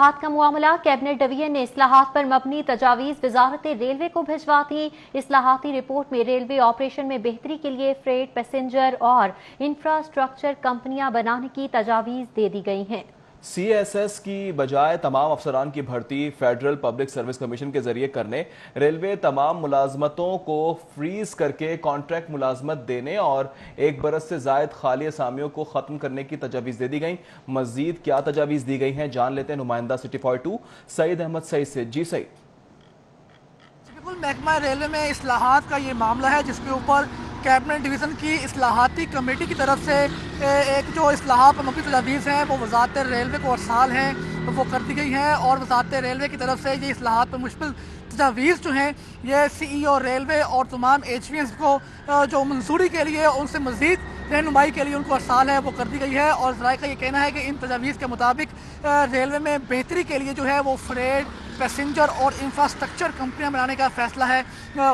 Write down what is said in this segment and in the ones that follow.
इस्लाहात का मामला cabinet division ने इस्लाहात पर मबनी तजावीज़ वजारत रेलवे को भिजवा दी। इस्लाहाती रिपोर्ट में रेलवे ऑपरेशन में बेहतरी के लिए फ्रेट, पैसेंजर और इंफ्रास्ट्रक्चर कंपनियां बनाने की तजावीज़ दे दी गई हैं। CSS की बजाय तमाम अफसरान की भर्ती फेडरल पब्लिक सर्विस कमीशन के जरिए करने, रेलवे तमाम मुलाजमतों को फ्रीज करके कॉन्ट्रैक्ट मुलाजमत देने और 1 बरस से जायद खाली असामियों को खत्म करने की तजावीज़ दे दी गई। मजीद क्या तजावीज़ दी गई हैं, जान लेते हैं नुमाइंदा सिटी 42 सईद अहमद सईद से। जी सईद। महकमा रेलवे में इस्लाहात का ये मामला है जिसके ऊपर कैबिनेट डिवीज़न की इस्लाहाती कमेटी की तरफ से एक जो इस्लाहात पर मबनी तजावीज़ हैं वो वज़ारत रेलवे को अरसाल हैं वो कर दी गई हैं और वज़ारत रेलवे की तरफ से ये इस्लाहात पर मुश्किल तजावीज़ जो हैं ये CEO रेलवे और तमाम HVS को जो मंजूरी के लिए उनसे मज़ीद रहनुमाई के लिए उनको अरसाल है वो कर दी गई है। और ज़राए का ये कहना है कि इन तजावीज़ के मुताबिक रेलवे में बेहतरी के लिए जो है वो फ्रेट, पैसेंजर और इंफ्रास्ट्रक्चर कंपनियां बनाने का फैसला है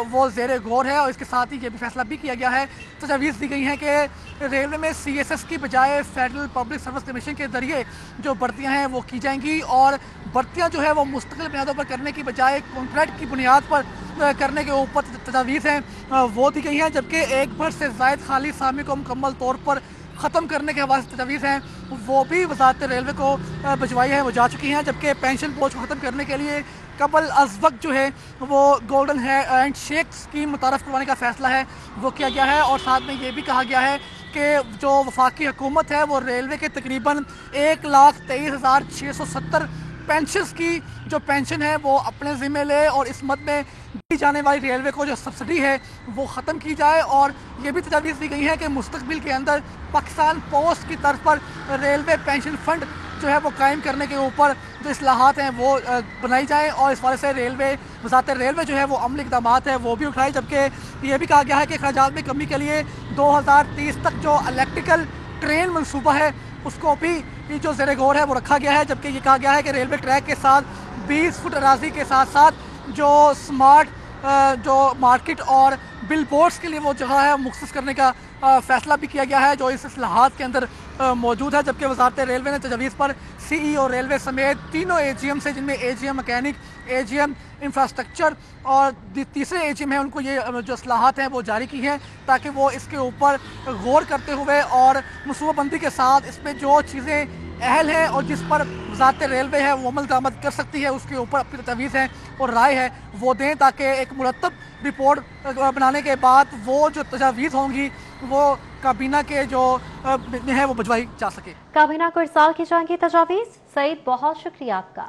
वो ज़ेरे गौर है। और इसके साथ ही ये भी फैसला भी किया गया है, तजावीज़ दी गई हैं कि रेलवे में CSS की बजाय फेडरल पब्लिक सर्विस कमीशन के ज़रिए जो भर्तियां हैं वो की जाएंगी और भर्तियां जो है वो मुस्तकिल बुनियादों पर करने की बजाय कॉन्ट्रैक्ट की बुनियाद पर करने के ऊपर तजावीज़ हैं वो दी गई हैं। जबकि 1 बरस से ज़ायद खाली असामी को मुकम्मल तौर पर ख़त्म करने के हवाले से तजावीज़ हैं वो भी वज़ारत रेलवे को भिजवाई है, वो जा चुकी हैं। जबकि पेंशन बोझ को ख़त्म करने के लिए कबल अज़ वक्त जो है वो गोल्डन हैंड शेक स्कीम मुतारफ़ करवाने का फ़ैसला है वो किया गया है। और साथ में ये भी कहा गया है कि जो वफाकी हुकूमत है वो रेलवे के तकरीबन 1,23,670 पेंशन्स की जो पेंशन है वो अपने ज़िम्मे ले और इस मद में दी जाने वाली रेलवे को जो सब्सिडी है वो ख़त्म की जाए। और ये भी तजावीज़ दी गई है कि मुस्तक़बिल के अंदर पाकिस्तान पोस्ट की तर्ज पर रेलवे पेंशन फ़ंड जो है वो कायम करने के ऊपर जो इस्लाहात हैं वो बनाई जाए और इस वाले से रेलवे वज़ारत रेलवे जो है वो अमली इक़दामात है वो भी उठाए। जबकि ये भी कहा गया है कि अखराजात में कमी के लिए 2030 तक जो इलेक्ट्रिकल ट्रेन मनसूबा है उसको भी जो ज़ेरे गौर है वो रखा गया है। जबकि ये कहा गया है कि रेलवे ट्रैक के साथ 20 फुट अराजी के साथ साथ जो स्मार्ट जो मार्केट और बिल बोर्ड्स के लिए वो जगह है मुख्तस करने का फ़ैसला भी किया गया है जो इस इस्लाहात के अंदर मौजूद है। जबकि वज़ारत रेलवे ने तजावीज़ पर CEO रेलवे समेत तीनों AGM से, जिनमें AGM मैकेनिक, AGM इंफ्रास्ट्रक्चर और तीसरे AGM हैं, उनको ये जो इस्लाहात हैं वो जारी की हैं ताकि वो इसके ऊपर गौर करते हुए और मनसूबाबंदी के साथ इसमें जो चीज़ें अहल है और जिस पर वज़ारत रेलवे है वो अमल दरामद कर सकती है उसके ऊपर अपनी तजवीज़ है और राय है वो दें ताकि एक मुरतब रिपोर्ट बनाने के बाद वो जो तजावीज़ होंगी वो काबीना के जो है वो भिजवाई जा सके। काबीना को इरसाल की जाएंगी तजावीज़। सईद, बहुत शुक्रिया आपका।